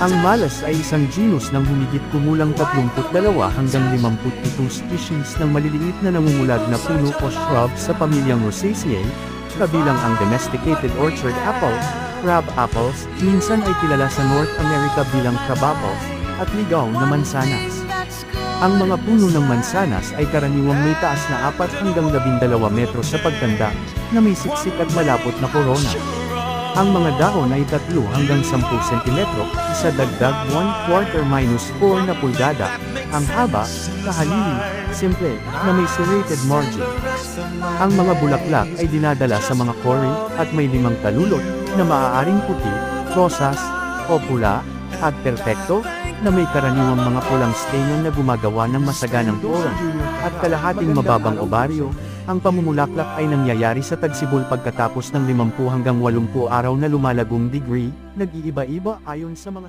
Ang malas ay isang genus ng humigit kumulang 32 hanggang 57 species ng maliliit na nangungulag na puno o shrub sa pamilyang Rosaceae, kabilang ang domesticated orchard apple, crab apples, minsan ay kilala sa North America bilang crab apples, at ligaw na mansanas. Ang mga puno ng mansanas ay karaniwang may taas na 4 hanggang 12 metro sa pagtanda, na may siksik at malapot na korona. Ang mga dahon ay 3 hanggang 10 sentimetro, isa dagdag 1/4-4 na pulgada. Ang haba, kahalili, simple, na may serrated margin. Ang mga bulaklak ay dinadala sa mga kori, at may 5 talulot, na maaaring puti, rosas, o pula, at perpekto, na may karaniwang mga pulang stamen na gumagawa ng masaganang polen, at kalahating mababang obaryo. Ang pamumulaklak ay nangyayari sa tagsibol pagkatapos ng 50 hanggang 80 araw na lumalagong degree, nag-iiba-iba ayon sa mga